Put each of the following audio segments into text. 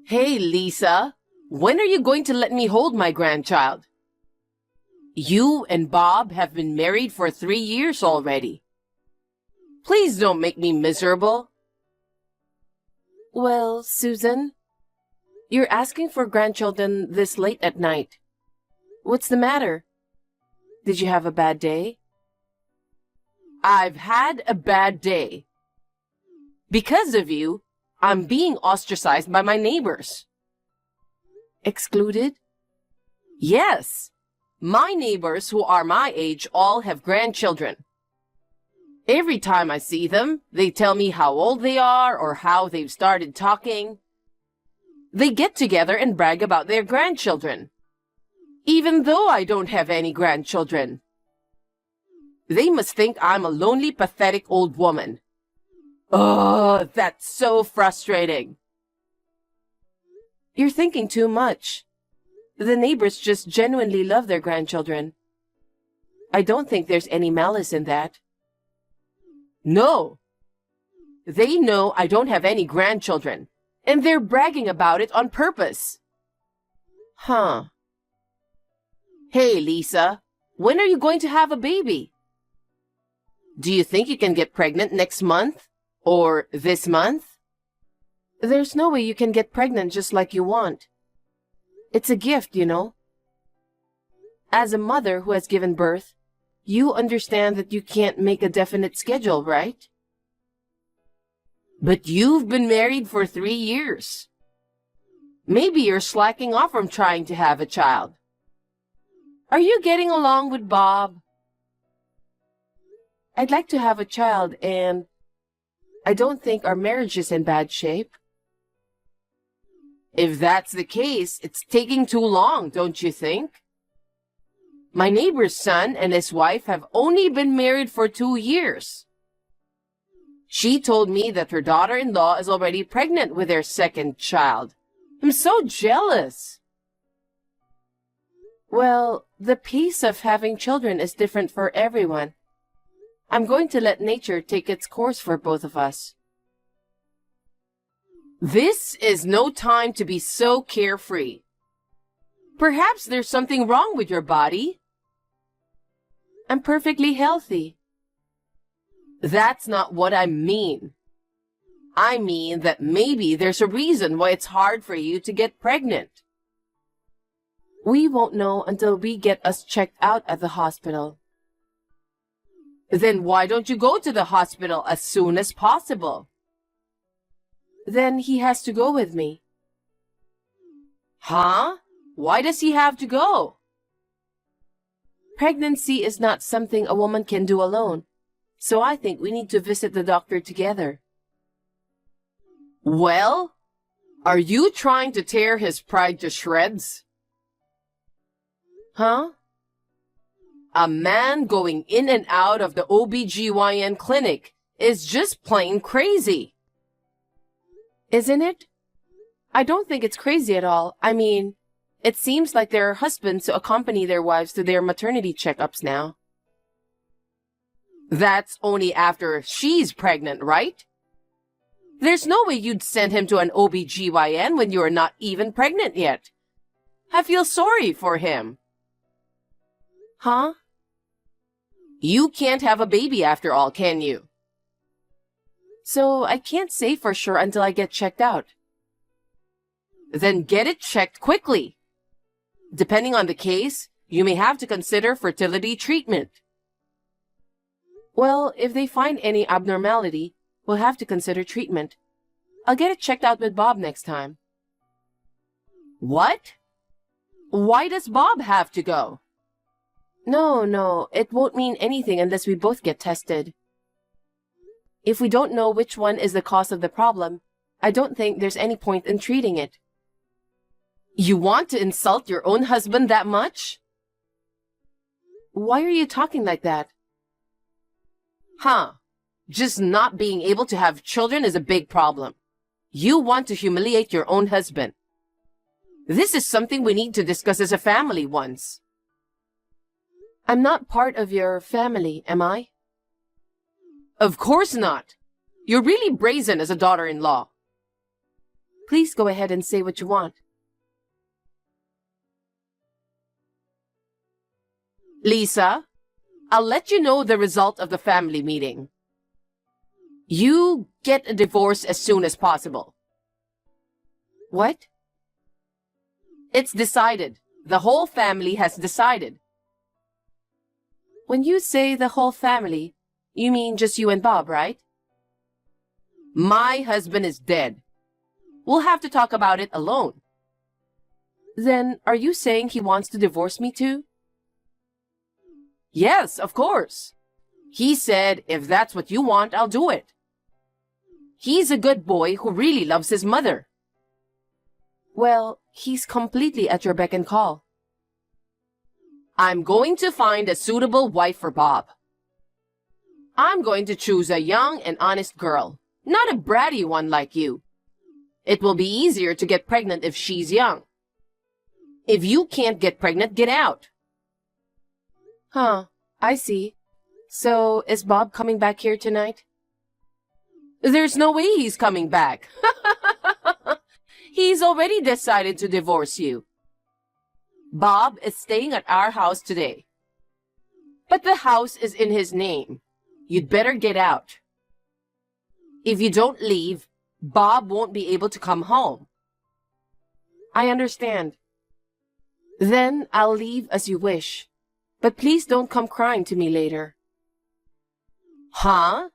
Hey, Lisa, when are you going to let me hold my grandchild? You and Bob have been married for 3 years already. Please don't make me miserable. Well, Susan, you're asking for grandchildren this late at night. What's the matter? Did you have a bad day? I've had a bad day. Because of you, I'm being ostracized by my neighbors. Excluded? Yes. My neighbors who are my age all have grandchildren. Every time I see them, they tell me how old they are or how they've started talking. They get together and brag about their grandchildren, even though I don't have any grandchildren. They must think I'm a lonely, pathetic old woman. Oh, that's so frustrating. You're thinking too much. The neighbors just genuinely love their grandchildren. I don't think there's any malice in that. No. They know I don't have any grandchildren, and they're bragging about it on purpose. Huh. Hey, Lisa, when are you going to have a baby? Do you think you can get pregnant next month? Or this month? There's no way you can get pregnant just like you want. It's a gift, you know. As a mother who has given birth, you understand that you can't make a definite schedule, right? But you've been married for 3 years. Maybe you're slacking off from trying to have a child. Are you getting along with Bob? I'd like to have a child, and I don't think our marriage is in bad shape. If that's the case, it's taking too long, don't you think? My neighbor's son and his wife have only been married for 2 years. She told me that her daughter-in-law is already pregnant with their second child. I'm so jealous. Well, the pace of having children is different for everyone. I'm going to let nature take its course for both of us. This is no time to be so carefree. Perhaps there's something wrong with your body. I'm perfectly healthy. That's not what I mean. I mean that maybe there's a reason why it's hard for you to get pregnant. We won't know until we get us checked out at the hospital. Then why don't you go to the hospital as soon as possible? Then he has to go with me. Huh? Why does he have to go? Pregnancy is not something a woman can do alone, so I think we need to visit the doctor together. Well, are you trying to tear his pride to shreds? Huh? A man going in and out of the OBGYN clinic is just plain crazy. Isn't it? I don't think it's crazy at all. I mean, it seems like there are husbands who accompany their wives to their maternity checkups now. That's only after she's pregnant, right? There's no way you'd send him to an OBGYN when you're not even pregnant yet. I feel sorry for him. Huh? You can't have a baby after all, can you? So I can't say for sure until I get checked out. Then get it checked quickly. Depending on the case, you may have to consider fertility treatment. Well, if they find any abnormality, we'll have to consider treatment. I'll get it checked out with Bob next time. What? Why does Bob have to go? No, it won't mean anything unless we both get tested. If we don't know which one is the cause of the problem, I don't think there's any point in treating it. You want to insult your own husband that much? Why are you talking like that? Huh. Just not being able to have children is a big problem. You want to humiliate your own husband. This is something we need to discuss as a family once. I'm not part of your family, am I? Of course not. You're really brazen as a daughter-in-law. Please go ahead and say what you want. Lisa, I'll let you know the result of the family meeting. You get a divorce as soon as possible. What? It's decided. The whole family has decided. When you say the whole family, you mean just you and Bob, right? My husband is dead. We'll have to talk about it alone. Then, are you saying he wants to divorce me too? Yes, of course. He said, if that's what you want, I'll do it. He's a good boy who really loves his mother. Well, he's completely at your beck and call. I'm going to find a suitable wife for Bob. I'm going to choose a young and honest girl, not a bratty one like you. It will be easier to get pregnant if she's young. If you can't get pregnant, get out. Huh, I see. So, is Bob coming back here tonight? There's no way he's coming back. He's already decided to divorce you. Bob is staying at our house today. But the house is in his name. You'd better get out. If you don't leave, Bob won't be able to come home. I understand. Then I'll leave as you wish. But please don't come crying to me later. Huh?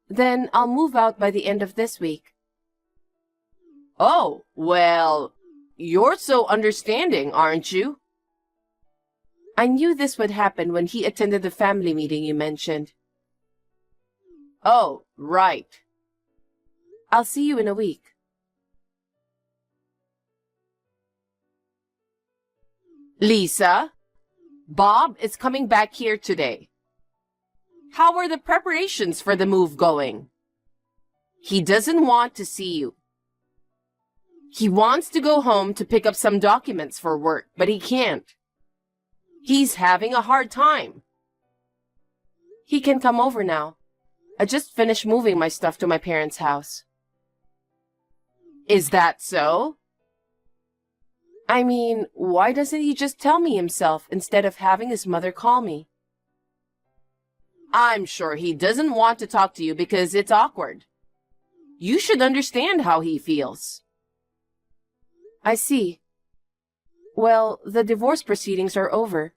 Then I'll move out by the end of this week. Oh, well, you're so understanding, aren't you? I knew this would happen when he attended the family meeting you mentioned. Oh, right. I'll see you in a week. Lisa, Bob is coming back here today. How are the preparations for the move going? He doesn't want to see you. He wants to go home to pick up some documents for work, but he can't. He's having a hard time. He can come over now. I just finished moving my stuff to my parents' house. Is that so? I mean, why doesn't he just tell me himself instead of having his mother call me? I'm sure he doesn't want to talk to you because it's awkward. You should understand how he feels. I see. Well, the divorce proceedings are over.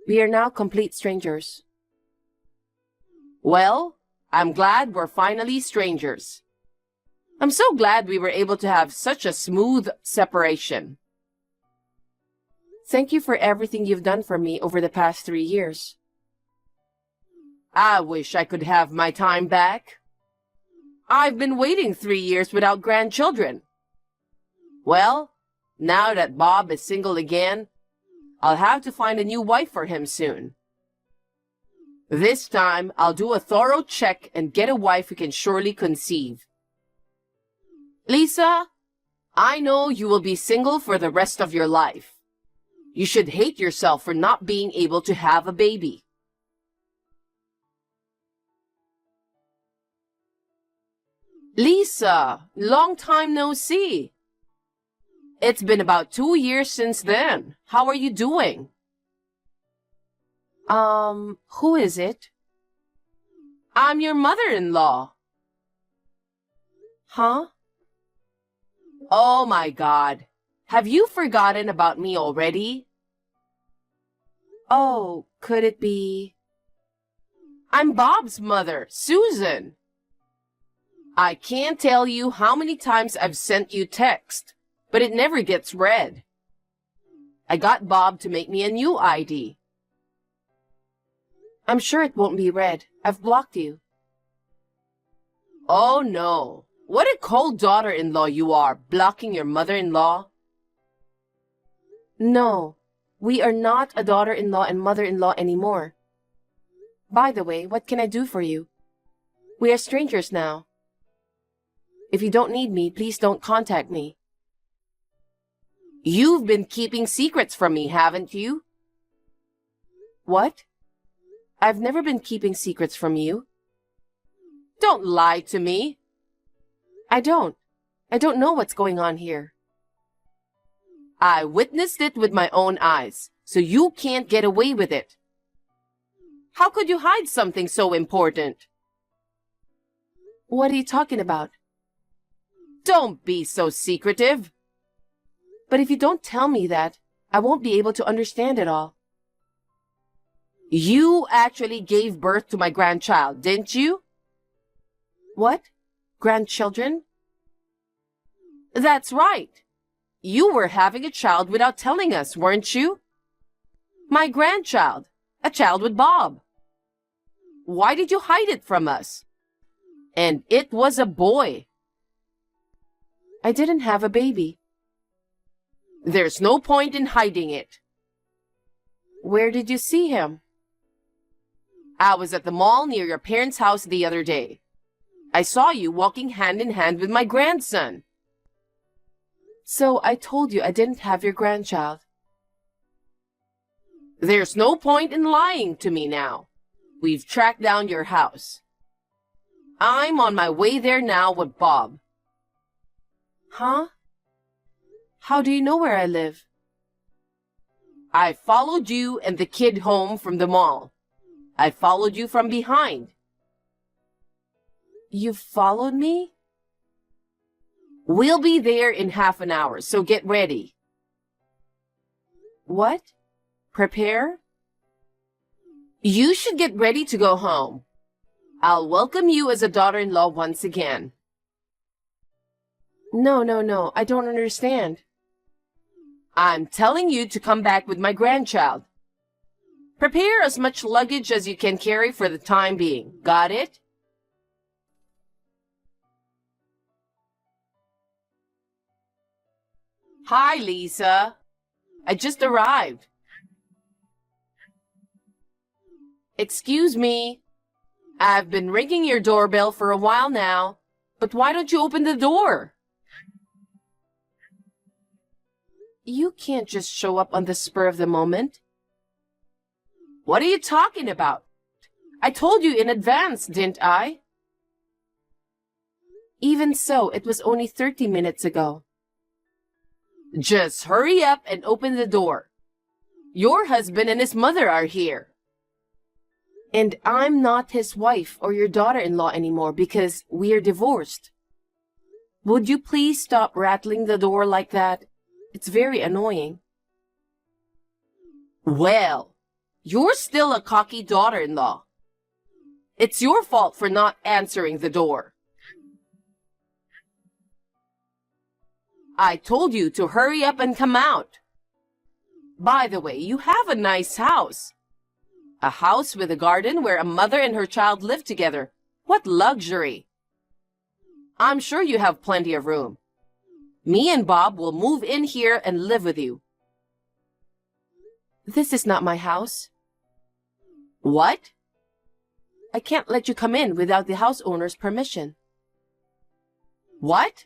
We are now complete strangers. Well, I'm glad we're finally strangers. I'm so glad we were able to have such a smooth separation. Thank you for everything you've done for me over the past 3 years. I wish I could have my time back. I've been waiting 3 years without grandchildren. Well, now that Bob is single again, I'll have to find a new wife for him soon. This time, I'll do a thorough check and get a wife who can surely conceive. Lisa, I know you will be single for the rest of your life. You should hate yourself for not being able to have a baby. Lisa, long time no see. It's been about 2 years since then. How are you doing? Who is it? I'm your mother-in-law. Huh? Oh my God. Have you forgotten about me already? Oh, could it be? I'm Bob's mother, Susan. I can't tell you how many times I've sent you text, but it never gets read. I got Bob to make me a new ID. I'm sure it won't be read. I've blocked you. Oh no. What a cold daughter-in-law you are, blocking your mother-in-law. No, we are not a daughter-in-law and mother-in-law anymore. By the way, what can I do for you? We are strangers now. If you don't need me, please don't contact me. You've been keeping secrets from me, haven't you? What? I've never been keeping secrets from you. Don't lie to me. I don't. I don't know what's going on here. I witnessed it with my own eyes, so you can't get away with it. How could you hide something so important? What are you talking about? Don't be so secretive. But if you don't tell me that, I won't be able to understand it all. You actually gave birth to my grandchild, didn't you? What? Grandchildren? That's right. You were having a child without telling us, weren't you? My grandchild, a child with Bob. Why did you hide it from us? And it was a boy. I didn't have a baby. There's no point in hiding it. Where did you see him? I was at the mall near your parents' house the other day. I saw you walking hand in hand with my grandson. So I told you I didn't have your grandchild. There's no point in lying to me now. We've tracked down your house. I'm on my way there now with Bob. Huh? How do you know where I live? I followed you and the kid home from the mall. I followed you from behind. You followed me? We'll be there in half an hour, so get ready. What? Prepare? You should get ready to go home. I'll welcome you as a daughter-in-law once again. No, I don't understand. I'm telling you to come back with my grandchild. Prepare as much luggage as you can carry for the time being. Got it? Hi, Lisa. I just arrived. Excuse me. I've been ringing your doorbell for a while now, but why don't you open the door? You can't just show up on the spur of the moment. What are you talking about? I told you in advance, didn't I? Even so, it was only 30 minutes ago. Just hurry up and open the door. Your husband and his mother are here. And I'm not his wife or your daughter-in-law anymore because we're divorced. Would you please stop rattling the door like that? It's very annoying. Well, you're still a cocky daughter-in-law. It's your fault for not answering the door. I told you to hurry up and come out. By the way, you have a nice house. A house with a garden where a mother and her child live together. What luxury! I'm sure you have plenty of room. Me and Bob will move in here and live with you. This is not my house. What? I can't let you come in without the house owner's permission. What?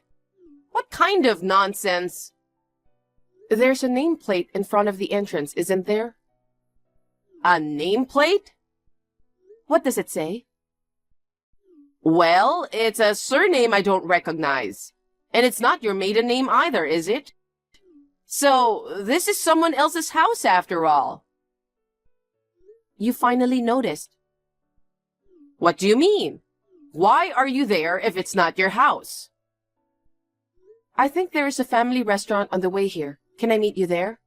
What kind of nonsense? There's a nameplate in front of the entrance, isn't there? A nameplate? What does it say? Well, it's a surname I don't recognize. And it's not your maiden name either, is it? So, this is someone else's house after all. You finally noticed. What do you mean? Why are you there if it's not your house? I think there is a family restaurant on the way here. Can I meet you there?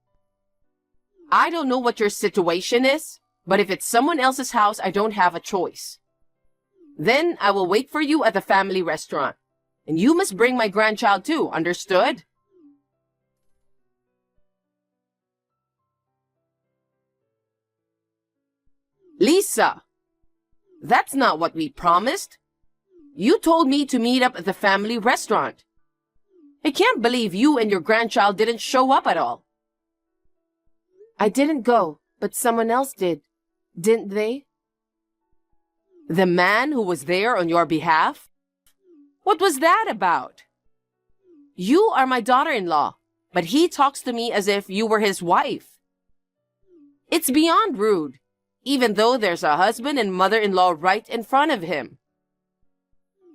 I don't know what your situation is, but if it's someone else's house, I don't have a choice. Then I will wait for you at the family restaurant. And you must bring my grandchild too, understood? Lisa, that's not what we promised. You told me to meet up at the family restaurant. I can't believe you and your grandchild didn't show up at all. I didn't go, but someone else did, didn't they? The man who was there on your behalf? What was that about? You are my daughter-in-law, but he talks to me as if you were his wife. It's beyond rude, even though there's a husband and mother-in-law right in front of him.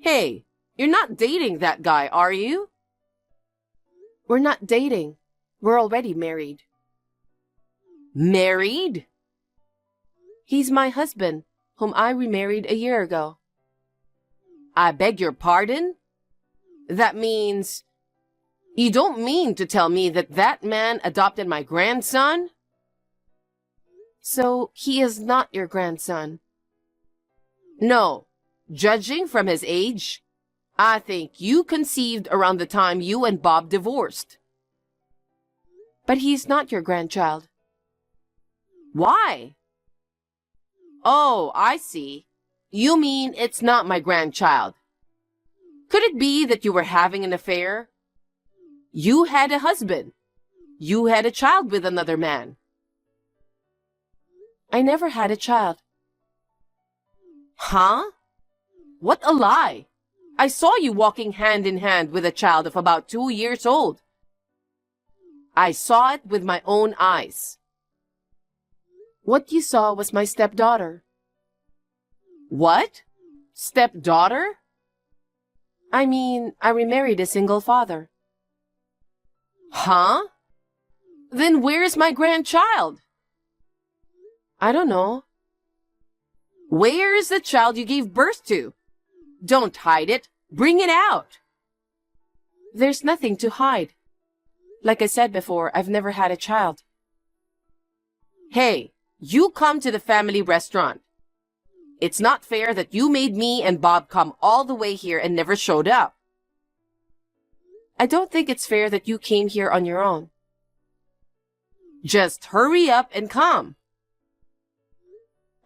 Hey, you're not dating that guy, are you? We're not dating. We're already married. Married? He's my husband, whom I remarried a year ago. I beg your pardon? That means... You don't mean to tell me that that man adopted my grandson? So he is not your grandson? No. Judging from his age, I think you conceived around the time you and Bob divorced. But he's not your grandchild. Why? Oh, I see. You mean it's not my grandchild. Could it be that you were having an affair? You had a husband. You had a child with another man. I never had a child. Huh? What a lie! I saw you walking hand in hand with a child of about 2 years old. I saw it with my own eyes. What you saw was my stepdaughter. What? Stepdaughter? I mean, I remarried a single father. Huh? Then where's my grandchild? I don't know. Where is the child you gave birth to? Don't hide it. Bring it out. There's nothing to hide. Like I said before, I've never had a child. Hey, you come to the family restaurant. It's not fair that you made me and Bob come all the way here and never showed up. I don't think it's fair that you came here on your own. Just hurry up and come.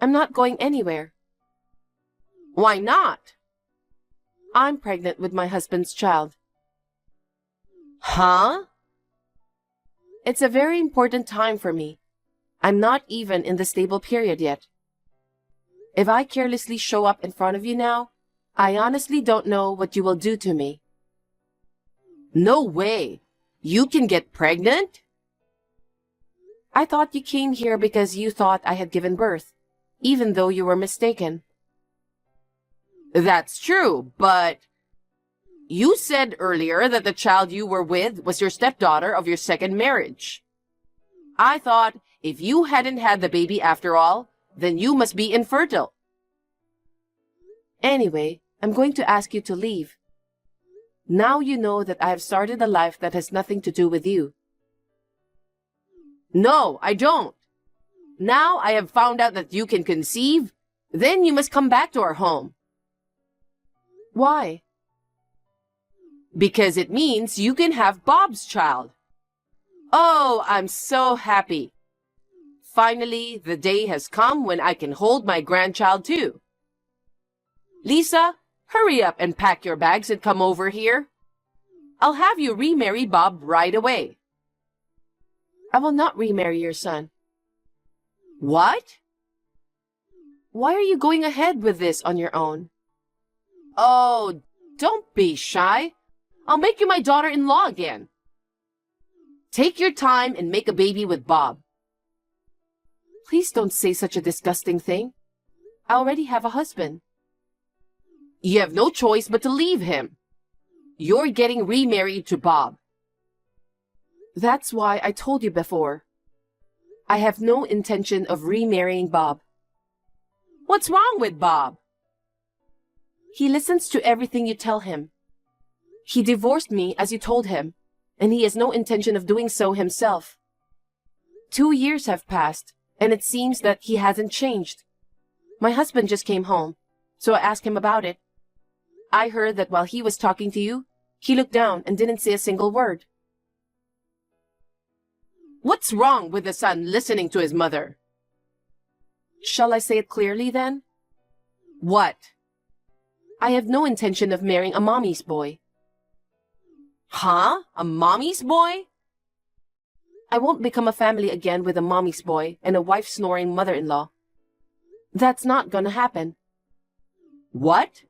I'm not going anywhere. Why not? I'm pregnant with my husband's child. Huh? It's a very important time for me. I'm not even in the stable period yet. If I carelessly show up in front of you now, I honestly don't know what you will do to me. No way! You can get pregnant? I thought you came here because you thought I had given birth, even though you were mistaken. That's true, but... You said earlier that the child you were with was your stepdaughter of your second marriage. I thought if you hadn't had the baby after all, then you must be infertile. Anyway, I'm going to ask you to leave. Now you know that I have started a life that has nothing to do with you. No, I don't. Now I have found out that you can conceive, then you must come back to our home. Why? Because it means you can have Bob's child. Oh, I'm so happy. Finally, the day has come when I can hold my grandchild too. Lisa, hurry up and pack your bags and come over here. I'll have you remarry Bob right away. I will not remarry your son. What? Why are you going ahead with this on your own? Oh, don't be shy. I'll make you my daughter-in-law again. Take your time and make a baby with Bob. Please don't say such a disgusting thing. I already have a husband. You have no choice but to leave him. You're getting remarried to Bob. That's why I told you before. I have no intention of remarrying Bob. What's wrong with Bob? He listens to everything you tell him. He divorced me as you told him, and he has no intention of doing so himself. 2 years have passed, and it seems that he hasn't changed. My husband just came home, so I asked him about it. I heard that while he was talking to you, he looked down and didn't say a single word. What's wrong with the son listening to his mother? Shall I say it clearly then? What? I have no intention of marrying a mommy's boy. Huh? A mommy's boy? I won't become a family again with a mommy's boy and a wife-snoring mother-in-law. That's not gonna happen. What?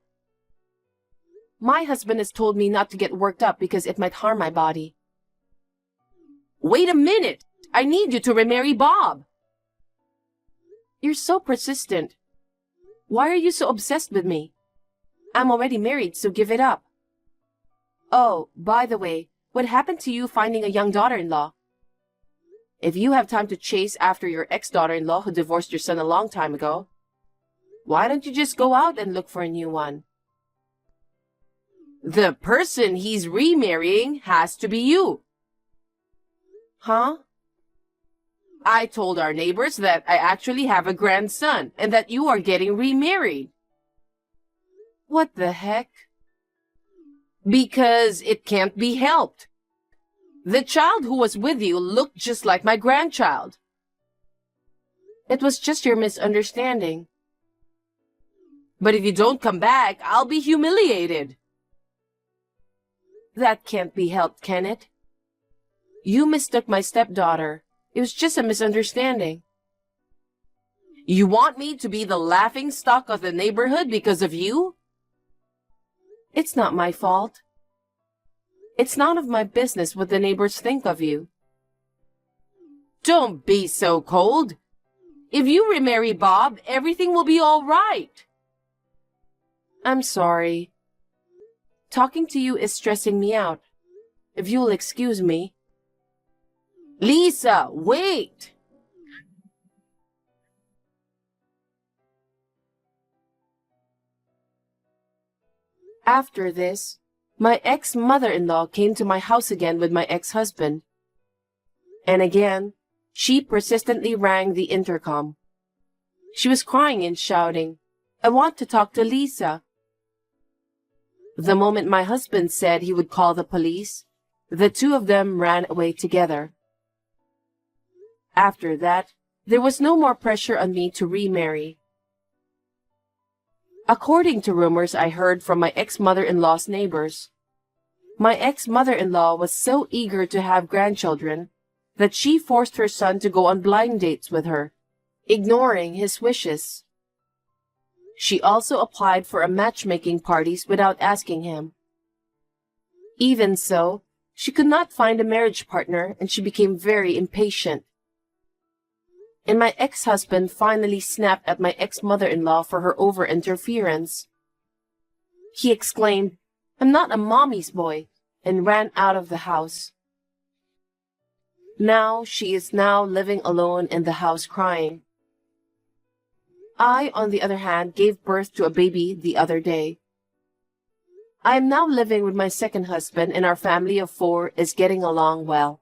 My husband has told me not to get worked up because it might harm my body. Wait a minute! I need you to remarry Bob! You're so persistent. Why are you so obsessed with me? I'm already married, so give it up. Oh, by the way, What happened to you finding a young daughter-in-law? If you have time to chase after your ex-daughter-in-law who divorced your son a long time ago, why don't you just go out and look for a new one? The person he's remarrying has to be you. Huh? I told our neighbors that I actually have a grandson and that you are getting remarried. What the heck? Because it can't be helped. The child who was with you looked just like my grandchild. It was just your misunderstanding. But if you don't come back, I'll be humiliated. That can't be helped, can it? You mistook my stepdaughter. It was just a misunderstanding. You want me to be the laughing stock of the neighborhood because of you? It's not my fault. It's none of my business what the neighbors think of you. Don't be so cold. If you remarry Bob, everything will be all right. I'm sorry. Talking to you is stressing me out. If you'll excuse me. Lisa, wait! After this, my ex-mother-in-law came to my house again with my ex-husband. And again, she persistently rang the intercom. She was crying and shouting, "I want to talk to Lisa." The moment my husband said he would call the police, the two of them ran away together. After that, there was no more pressure on me to remarry. According to rumors I heard from my ex-mother-in-law's neighbors, my ex-mother-in-law was so eager to have grandchildren that she forced her son to go on blind dates with her, ignoring his wishes. She also applied for a matchmaking parties without asking him. Even so, she could not find a marriage partner and she became very impatient. And my ex-husband finally snapped at my ex-mother-in-law for her over-interference. He exclaimed, "I'm not a mommy's boy," and ran out of the house. Now she is now living alone in the house crying. I, on the other hand, gave birth to a baby the other day. I am now living with my second husband and our family of 4 is getting along well.